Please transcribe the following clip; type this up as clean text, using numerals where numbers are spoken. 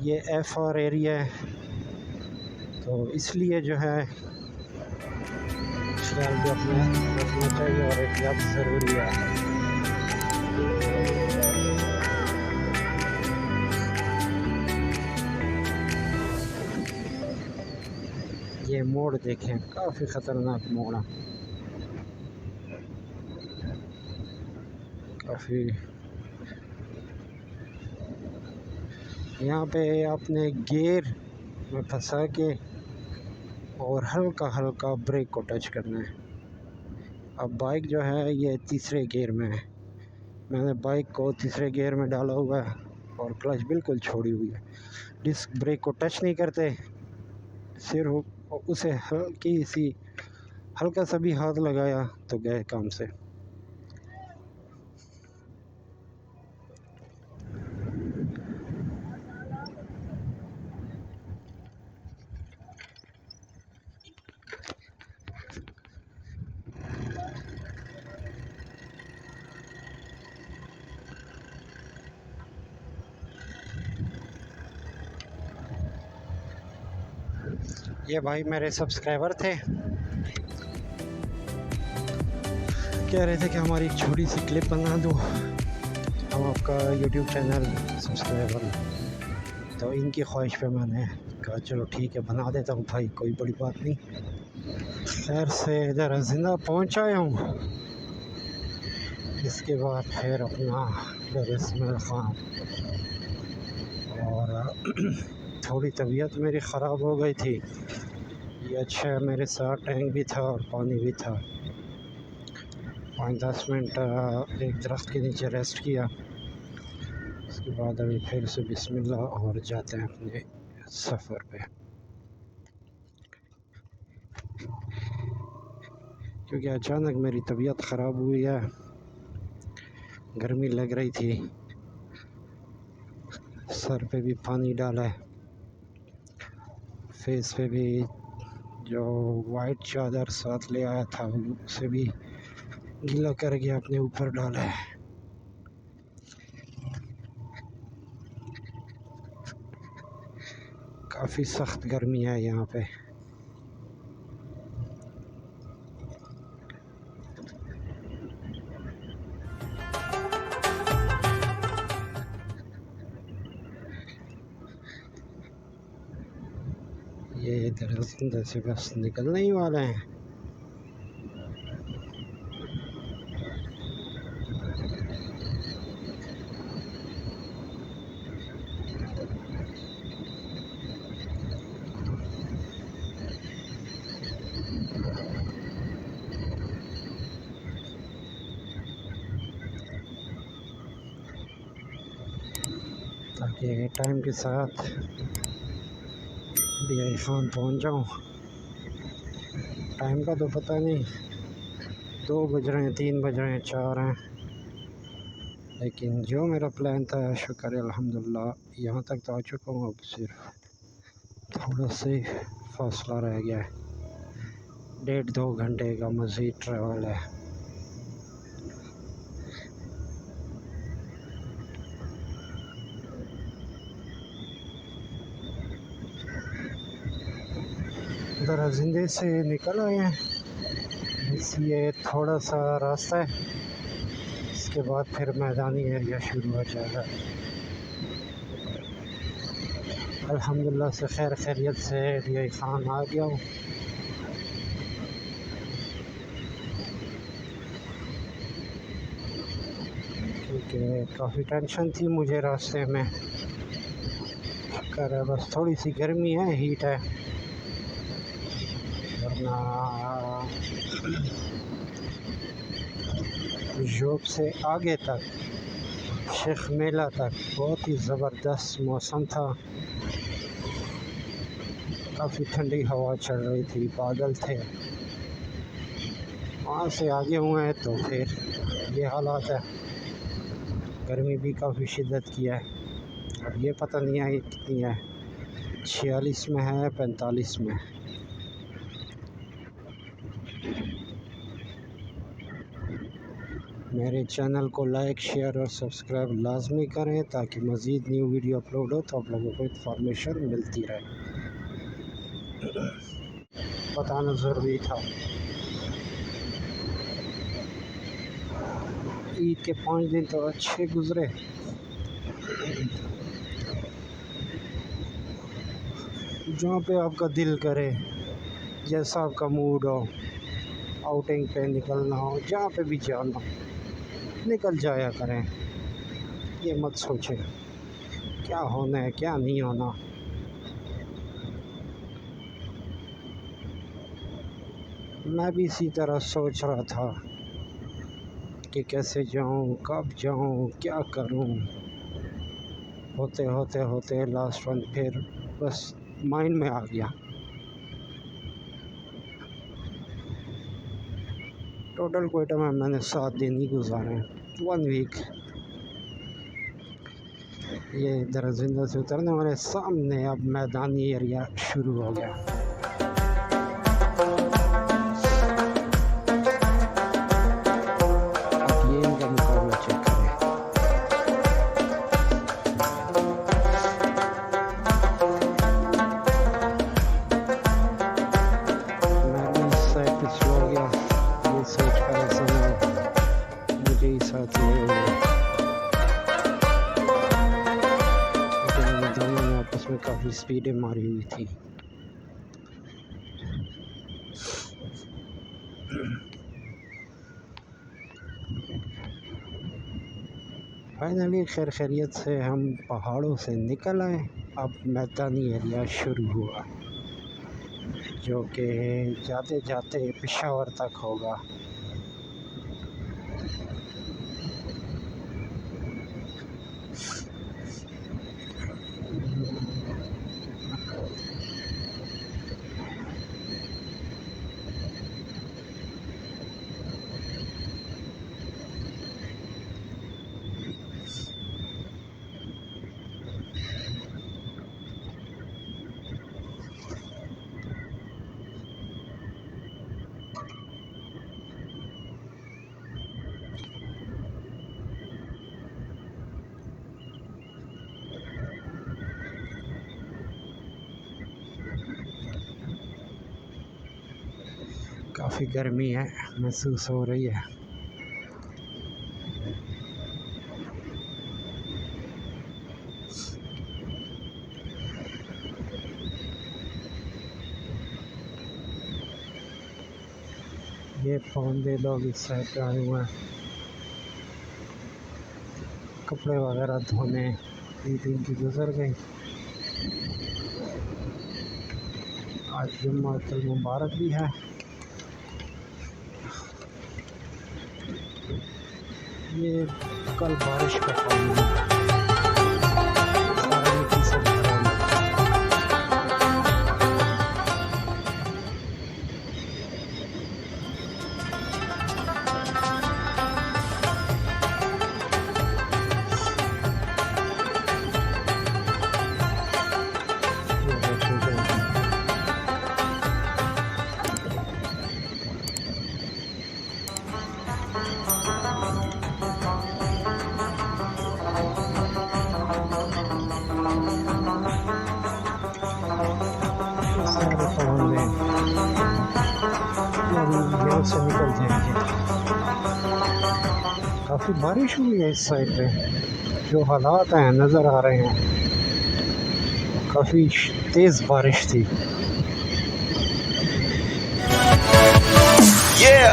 ये F4 area है, तो इसलिए जो है ख्याल भी अपने रखना चाहिए और एहतियात ज़रूरी है। ये मोड़ देखें, काफ़ी ख़तरनाक मोड़ है, काफ़ी। यहाँ पे आपने गियर में फंसा के और हल्का हल्का ब्रेक को टच करना है। अब बाइक जो है ये तीसरे गियर में है, मैंने बाइक को तीसरे गियर में डाला हुआ है और क्लच बिल्कुल छोड़ी हुई है। डिस्क ब्रेक को टच नहीं करते, सिर्फ उसे हल्का सा भी हाथ लगाया तो गए काम से। ये भाई मेरे सब्सक्राइबर थे, कह रहे थे कि हमारी एक छोटी सी क्लिप बना दो, हम आपका यूट्यूब चैनल सब्सक्राइबर, तो इनकी ख्वाहिश पे मैंने कहा चलो ठीक है बना देता हूँ भाई, कोई बड़ी बात नहीं। खैर से इधर जिंदा पहुँच आया हूँ, इसके बाद फिर अपना इसमें खान, और थोड़ी तबीयत मेरी ख़राब हो गई थी। ये अच्छा है मेरे साथ टैंक भी था और पानी भी था। 5-10 मिनट एक दरख्त के नीचे रेस्ट किया, उसके बाद अभी फिर से बिस्मिल्लाह और जाते हैं अपने सफ़र पे, क्योंकि अचानक मेरी तबीयत ख़राब हुई है, गर्मी लग रही थी, सर पे भी पानी डाला है, फेस पे भी जो वाइट चादर साथ ले आया था उसे भी गीला करके अपने ऊपर डाला है। काफ़ी सख्त गर्मी है यहाँ पे। ये इधर से बस निकलने ही वाले हैं। ताकि टाइम के साथ DI खान पहुँच जाऊँ। टाइम का तो पता नहीं, 2 बज रहे हैं, 3 बज रहे हैं, 4 हैं, लेकिन जो मेरा प्लान था शुक्र है अल्हम्दुलिल्लाह यहाँ तक तो आ चुका हूँ। अब सिर्फ थोड़ा सा फासला रह गया है, 1.5-2 घंटे का मज़ीद ट्रैवल है। इधर जिंदे से निकल आए हैं, ये थोड़ा सा रास्ता है, इसके बाद फिर मैदानी एरिया शुरू हो जाएगा। अल्हम्दुलिल्लाह से खैर खैरियत से DI खान आ गया हूँ। क्योंकि काफ़ी टेंशन थी मुझे रास्ते में, कर बस थोड़ी सी गर्मी है, हीट है, वरना जोब से आगे तक शेख मेला तक बहुत ही ज़बरदस्त मौसम था, काफ़ी ठंडी हवा चल रही थी, बादल थे। वहाँ से आगे हुए हैं तो फिर ये हालात है, गर्मी भी काफ़ी शिद्दत की है। अब ये पता नहीं है कितनी है, 46 में है, 45 में। मेरे चैनल को लाइक शेयर और सब्सक्राइब लाजमी करें ताकि मज़ीद न्यू वीडियो अपलोड हो तो आप लोगों को इन्फॉर्मेशन मिलती रहे। बताना ज़रूरी था। ईद के 5 दिन तो अच्छे गुज़रे। जहाँ पे आपका दिल करे, जैसा आपका मूड हो, आउटिंग पे निकलना हो, जहाँ पे भी जाना निकल जाया करें। ये मत सोचें क्या होना है क्या नहीं होना। मैं भी इसी तरह सोच रहा था कि कैसे जाऊं, कब जाऊं, क्या करूं। होते होते होते लास्ट वन फिर बस माइंड में आ गया। टोटल कोयटा में मैंने 7 दिन ही गुजारे हैं, 1 वीक। ये इधर जिंदा से उतरने वाले सामने अब मैदानी एरिया शुरू हो गया। अब ये इनका मुकाबला चेक करें। मैं भी इस साइड पे स्लो हो गया, ये सोच कर ऐसा ना मुझे ही साथ ले उसमें काफ़ी स्पीडें मारी हुई थी। फाइनली खैर खैरियत से हम पहाड़ों से निकल आए। अब मैदानी एरिया शुरू हुआ जो कि जाते जाते पेशावर तक होगा। काफ़ी गर्मी है महसूस हो रही है। ये पौधे लोग इस साइड पे आए हुए हैं कपड़े वगैरह धोने। 3 दिन की गुजर गई। आज जुम्मातुल मुबारक भी है। ये कल बारिश का पानी है। यहाँ से निकल जाएंगे। काफ़ी बारिश हुई है इस साइड पे, जो हालात हैं नज़र आ रहे हैं। काफ़ी तेज़ बारिश थी। Yeah.